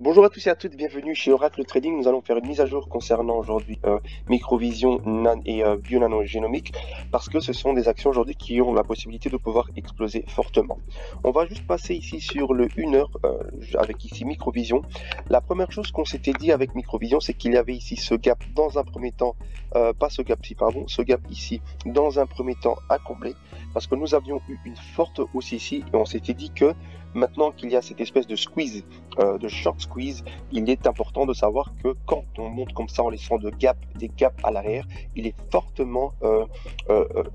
Bonjour à tous et à toutes, bienvenue chez Oracle Trading. Nous allons faire une mise à jour concernant aujourd'hui Microvision et Bionanogénomique parce que ce sont des actions aujourd'hui qui ont la possibilité de pouvoir exploser fortement. On va juste passer ici sur le 1 heure avec ici Microvision. La première chose qu'on s'était dit avec Microvision, c'est qu'il y avait ici ce gap dans un premier temps, pas ce gap-ci, pardon, ce gap ici dans un premier temps à combler parce que nous avions eu une forte hausse ici et on s'était dit que maintenant qu'il y a cette espèce de squeeze, de short squeeze, il est important de savoir que quand on monte comme ça en laissant des gaps à l'arrière, il est fortement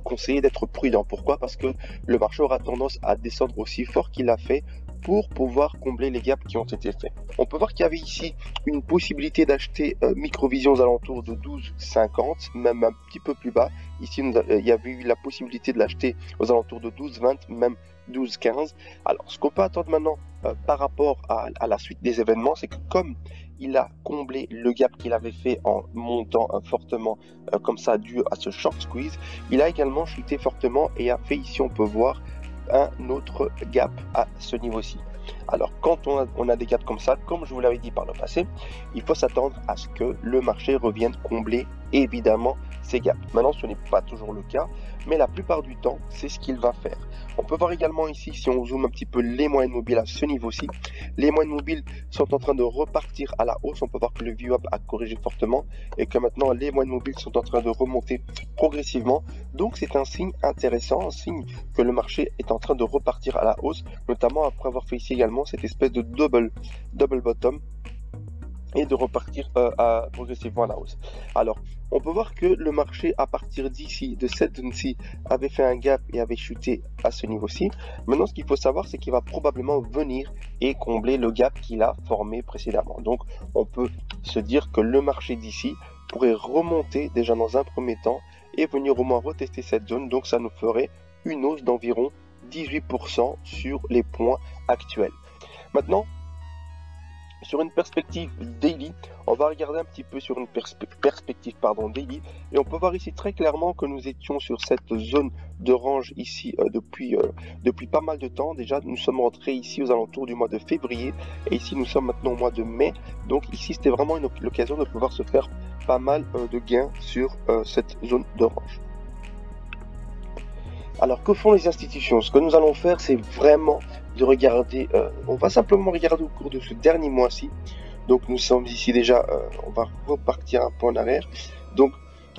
conseillé d'être prudent. Pourquoi? Parce que le marché aura tendance à descendre aussi fort qu'il l'a fait pour pouvoir combler les gaps qui ont été faits. On peut voir qu'il y avait ici une possibilité d'acheter Microvision aux alentours de 12,50, même un petit peu plus bas. Ici, il y avait eu la possibilité de l'acheter aux alentours de 12,20, même 12,15. Alors, ce qu'on peut attendre maintenant par rapport à la suite des événements, c'est que comme il a comblé le gap qu'il avait fait en montant fortement comme ça dû à ce short squeeze, il a également chuté fortement et a fait ici, on peut voir, un autre gap à ce niveau-ci. Alors, quand on a des gaps comme ça, comme je vous l'avais dit par le passé, il faut s'attendre à ce que le marché revienne combler évidemment ces gaps. Maintenant, ce n'est pas toujours le cas, mais la plupart du temps, c'est ce qu'il va faire. On peut voir également ici, si on zoome un petit peu les moyennes mobiles à ce niveau-ci, les moyennes mobiles sont en train de repartir à la hausse. On peut voir que le VWAP a corrigé fortement et que maintenant les moyennes mobiles sont en train de remonter progressivement. Donc c'est un signe intéressant, un signe que le marché est en train de repartir à la hausse, notamment après avoir fait ici également cette espèce de double bottom et de repartir progressivement à la hausse. Alors, on peut voir que le marché, à partir d'ici, de cette zone-ci, avait fait un gap et avait chuté à ce niveau-ci. Maintenant, ce qu'il faut savoir, c'est qu'il va probablement venir et combler le gap qu'il a formé précédemment. Donc, on peut se dire que le marché d'ici pourrait remonter déjà dans un premier temps et venir au moins retester cette zone. Donc, ça nous ferait une hausse d'environ 18% sur les points actuels. Maintenant, sur une perspective daily, on va regarder un petit peu sur une perspective daily et on peut voir ici très clairement que nous étions sur cette zone de range ici depuis pas mal de temps. Déjà, nous sommes rentrés ici aux alentours du mois de février et ici nous sommes maintenant au mois de mai. Donc ici, c'était vraiment l'occasion de pouvoir se faire pas mal de gains sur cette zone de range. Alors, que font les institutions? Ce que nous allons faire, c'est vraiment de regarder, on va simplement regarder au cours de ce dernier mois-ci. Donc, nous sommes ici déjà, on va repartir un peu en arrière. Donc,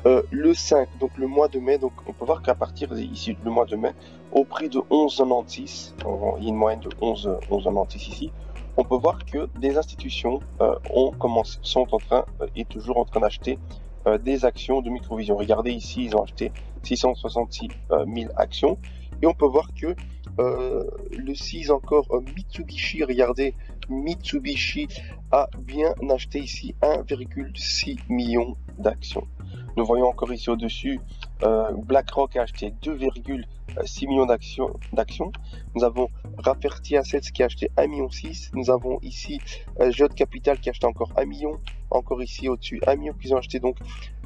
le 5, donc le mois de mai, donc on peut voir qu'à partir ici du mois de mai, au prix de 11,96, il y a une moyenne de 11,96 ici, on peut voir que des institutions sont en train et toujours en train d'acheter des actions de Microvision. Regardez ici, ils ont acheté 666 000 actions et on peut voir que le 6 encore Mitsubishi, regardez, Mitsubishi a bien acheté ici 1,6 million d'actions. Nous voyons encore ici au-dessus BlackRock a acheté 2,6 millions d'actions. Nous avons Rafferty Assets qui a acheté 1,6 million. Nous avons ici Geode Capital qui a acheté encore 1 million. Encore ici au-dessus 1 million qu'ils ont acheté. Donc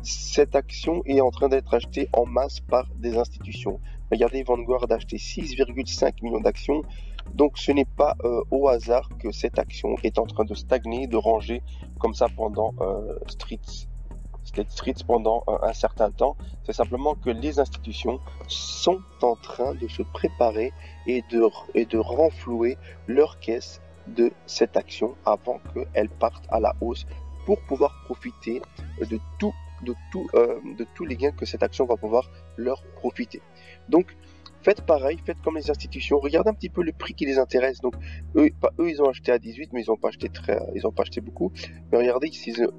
cette action est en train d'être achetée en masse par des institutions. Regardez, Vanguard a acheté 6,5 millions d'actions. Donc ce n'est pas au hasard que cette action est en train de stagner, de ranger comme ça pendant State Street pendant un certain temps. C'est simplement que les institutions sont en train de se préparer et de renflouer leur caisse de cette action avant qu'elle parte à la hausse pour pouvoir profiter de tous les gains que cette action va pouvoir leur profiter. Donc, faites pareil, faites comme les institutions, regardez un petit peu le prix qui les intéresse. Donc, eux ils ont acheté à 18, mais ils n'ont pas acheté beaucoup. Mais regardez, ici, eux,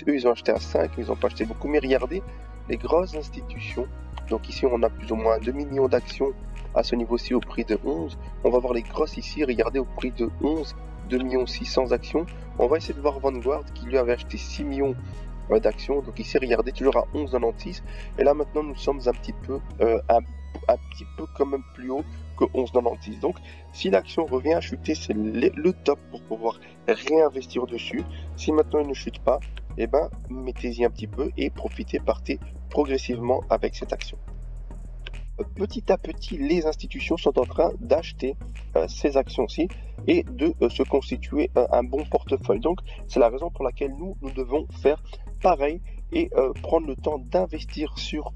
ils ont acheté à 5, mais ils n'ont pas acheté beaucoup. Mais regardez, les grosses institutions, donc ici, on a plus ou moins 2 millions d'actions à ce niveau-ci au prix de 11. On va voir les grosses ici, regardez, au prix de 11, 2 600 000 actions. On va essayer de voir Vanguard qui lui avait acheté 6 millions d'actions. Donc ici, regardez, toujours à 11,96. Et là, maintenant, nous sommes un petit peu quand même plus haut que 11,96. Donc, si l'action revient à chuter, c'est le top pour pouvoir réinvestir dessus. Si maintenant il ne chute pas, eh ben, mettez-y un petit peu et partez progressivement avec cette action. petit à petit, les institutions sont en train d'acheter ces actions-ci et de se constituer un bon portefeuille. Donc, c'est la raison pour laquelle nous devons faire pareil et prendre le temps d'investir sur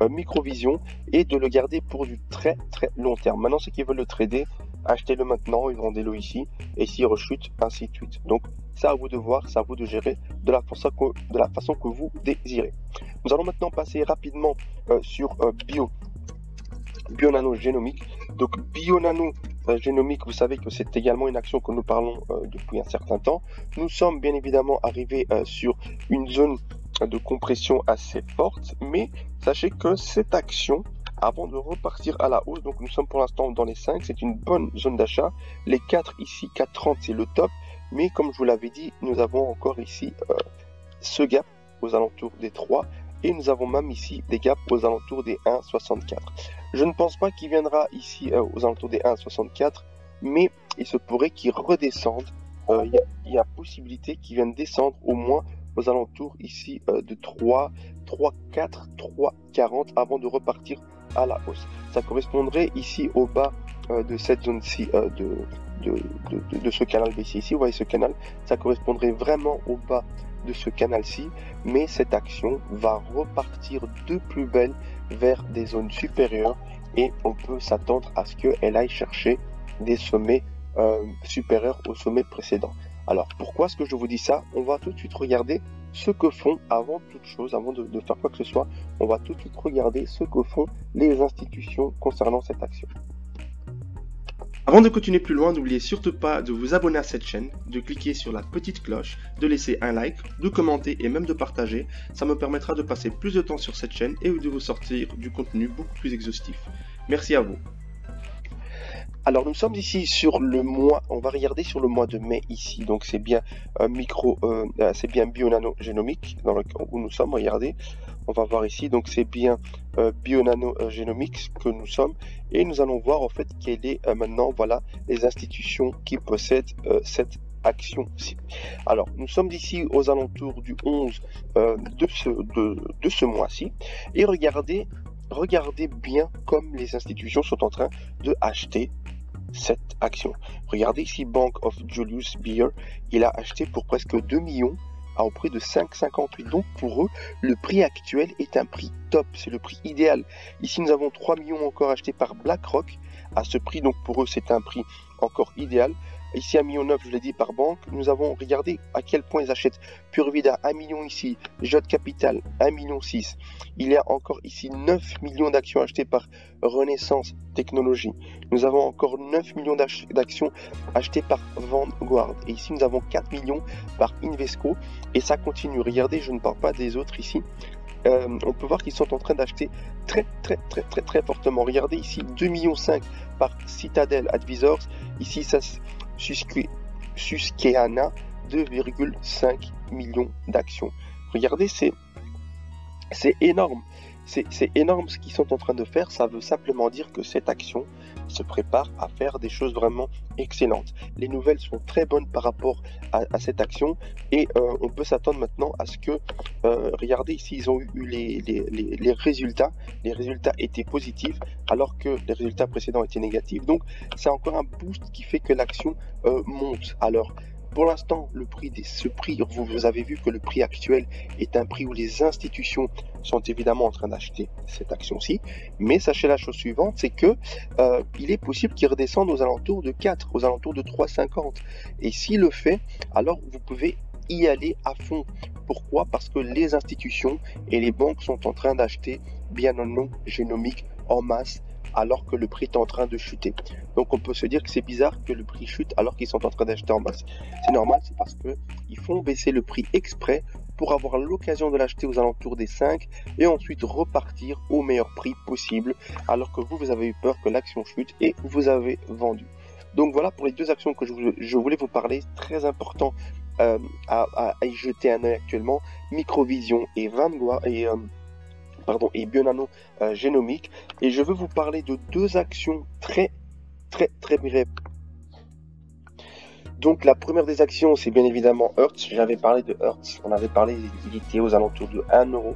Microvision et de le garder pour du très très long terme. Maintenant, ceux qui veulent le trader, achetez-le maintenant et vendez-le ici, et s'il rechute, ainsi de suite. Donc, c'est à vous de voir, c'est à vous de gérer de la façon que vous désirez. Nous allons maintenant passer rapidement sur Bionano Génomique. Donc, Bionano Génomique, vous savez que c'est également une action que nous parlons depuis un certain temps. Nous sommes bien évidemment arrivés sur une zone de compression assez forte, mais sachez que cette action, avant de repartir à la hausse, donc nous sommes pour l'instant dans les 5, c'est une bonne zone d'achat. Les 4 ici, 4,30 c'est le top, mais comme je vous l'avais dit, nous avons encore ici ce gap aux alentours des 3, et nous avons même ici des gaps aux alentours des 1,64. Je ne pense pas qu'il viendra ici aux alentours des 1,64, mais il se pourrait qu'il redescende. Il y a possibilité qu'il vienne descendre au moins aux alentours ici de 3, 3,4, 3,40 avant de repartir à la hausse. Ça correspondrait ici au bas de cette zone-ci de ce canal baissier ici. Vous voyez ce canal, ça correspondrait vraiment au bas de ce canal-ci, mais cette action va repartir de plus belle vers des zones supérieures et on peut s'attendre à ce qu'elle aille chercher des sommets supérieurs au sommet précédent. Alors pourquoi est-ce que je vous dis ça? On va tout de suite regarder ce que font, avant toute chose, avant de faire quoi que ce soit, on va tout de suite regarder ce que font les institutions concernant cette action. Avant de continuer plus loin, n'oubliez surtout pas de vous abonner à cette chaîne, de cliquer sur la petite cloche, de laisser un like, de commenter et même de partager. Ça me permettra de passer plus de temps sur cette chaîne et de vous sortir du contenu beaucoup plus exhaustif. Merci à vous. Alors nous sommes ici sur le mois, on va regarder sur le mois de mai ici, donc c'est bien c'est bien Bionano Génomique où nous sommes, regardez, on va voir ici, donc c'est bien Bionano Génomique que nous sommes, et nous allons voir en fait quelle est maintenant, voilà, les institutions qui possèdent cette action-ci. Alors nous sommes ici aux alentours du 11 de ce mois-ci, et regardez bien comme les institutions sont en train de acheter cette action. Regardez ici, Bank of Julius Baer, il a acheté pour presque 2 millions au prix de 5,58. Donc pour eux, le prix actuel est un prix top, c'est le prix idéal. Ici, nous avons 3 millions encore achetés par BlackRock à ce prix, donc pour eux, c'est un prix encore idéal. Ici, 1,9 million, je l'ai dit, par banque. Nous avons regardé à quel point ils achètent Purvida, 1 million ici, Jot Capital, 1,6 million. Il y a encore ici 9 millions d'actions achetées par Renaissance Technologies. Nous avons encore 9 millions d'actions achetées par Vanguard. Et ici, nous avons 4 millions par Invesco. Et ça continue. Regardez, je ne parle pas des autres ici. On peut voir qu'ils sont en train d'acheter très fortement. Regardez ici, 2,5 millions par Citadel Advisors. Ici, ça Susquehanna, 2,5 millions d'actions. Regardez, c'est énorme. C'est énorme ce qu'ils sont en train de faire. Ça veut simplement dire que cette action se prépare à faire des choses vraiment excellentes. Les nouvelles sont très bonnes par rapport à cette action et on peut s'attendre maintenant à ce que, regardez ici, ils ont eu les résultats. Les résultats étaient positifs alors que les résultats précédents étaient négatifs. Donc, c'est encore un boost qui fait que l'action monte. Alors, pour l'instant, vous avez vu que le prix actuel est un prix où les institutions sont évidemment en train d'acheter cette action-ci. Mais sachez la chose suivante, c'est que il est possible qu'il redescende aux alentours de 4, aux alentours de 3,50. Et s'il le fait, alors vous pouvez y aller à fond. Pourquoi? Parce que les institutions et les banques sont en train d'acheter Bionano Génomique en masse, alors que le prix est en train de chuter. Donc on peut se dire que c'est bizarre que le prix chute alors qu'ils sont en train d'acheter en masse. C'est normal, c'est parce qu'ils font baisser le prix exprès pour avoir l'occasion de l'acheter aux alentours des 5 et ensuite repartir au meilleur prix possible, alors que vous avez eu peur que l'action chute et vous avez vendu. Donc voilà pour les deux actions que je voulais vous parler, très important à y jeter un œil actuellement, Microvision et Vanguard et Bionano Génomique. Et je veux vous parler de deux actions très brèves. Donc la première des actions, c'est bien évidemment Hertz. J'avais parlé de Hertz, on avait parlé, il était aux alentours de 1 euro.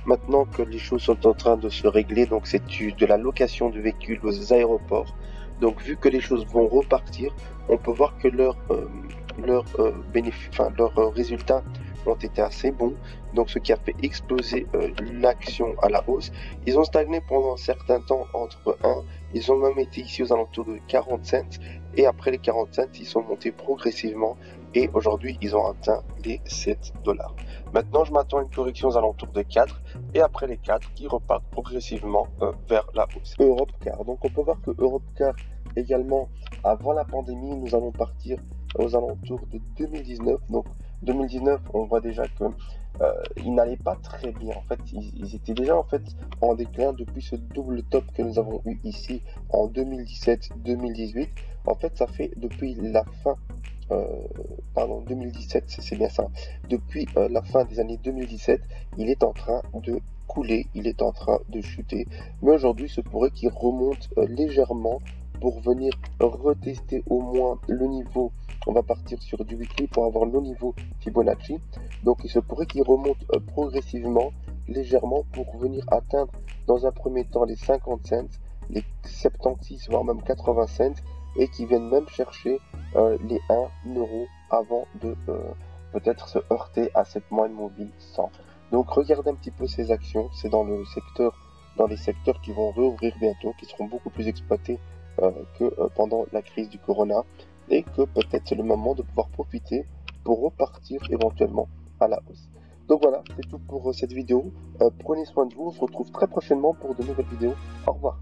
maintenant que les choses sont en train de se régler, donc c'est de la location de véhicules aux aéroports. Donc vu que les choses vont repartir, on peut voir que leurs résultats ont été assez bons, donc ce qui a fait exploser l'action à la hausse. Ils ont stagné pendant un certain temps entre 1, ils ont même été ici aux alentours de 40 cents, et après les 40 cents, ils sont montés progressivement, et aujourd'hui, ils ont atteint les 7 dollars. Maintenant, je m'attends à une correction aux alentours de 4, et après les 4, qui repartent progressivement vers la hausse. Europcar, donc on peut voir que Europcar également, avant la pandémie, nous allons partir aux alentours de 2019, donc 2019, on voit déjà que ils n'allaient pas très bien. En fait, ils étaient déjà en fait en déclin depuis ce double top que nous avons eu ici en 2017-2018. En fait, ça fait depuis la fin, 2017, c'est bien ça. Depuis la fin des années 2017, il est en train de couler, il est en train de chuter. Mais aujourd'hui, il se pourrait qu'il remonte légèrement pour venir retester au moins le niveau. On va partir sur du weekly pour avoir le niveau Fibonacci. Donc il se pourrait qu'il remonte progressivement, légèrement, pour venir atteindre dans un premier temps les 50 cents, les 76 voire même 80 cents, et qui viennent même chercher les 1 euro avant de peut-être se heurter à cette moyenne mobile 100. Donc regardez un petit peu ces actions, c'est dans les secteurs qui vont réouvrir bientôt, qui seront beaucoup plus exploités que pendant la crise du corona, et que peut-être c'est le moment de pouvoir profiter pour repartir éventuellement à la hausse. Donc voilà, c'est tout pour cette vidéo. Prenez soin de vous, on se retrouve très prochainement pour de nouvelles vidéos. Au revoir.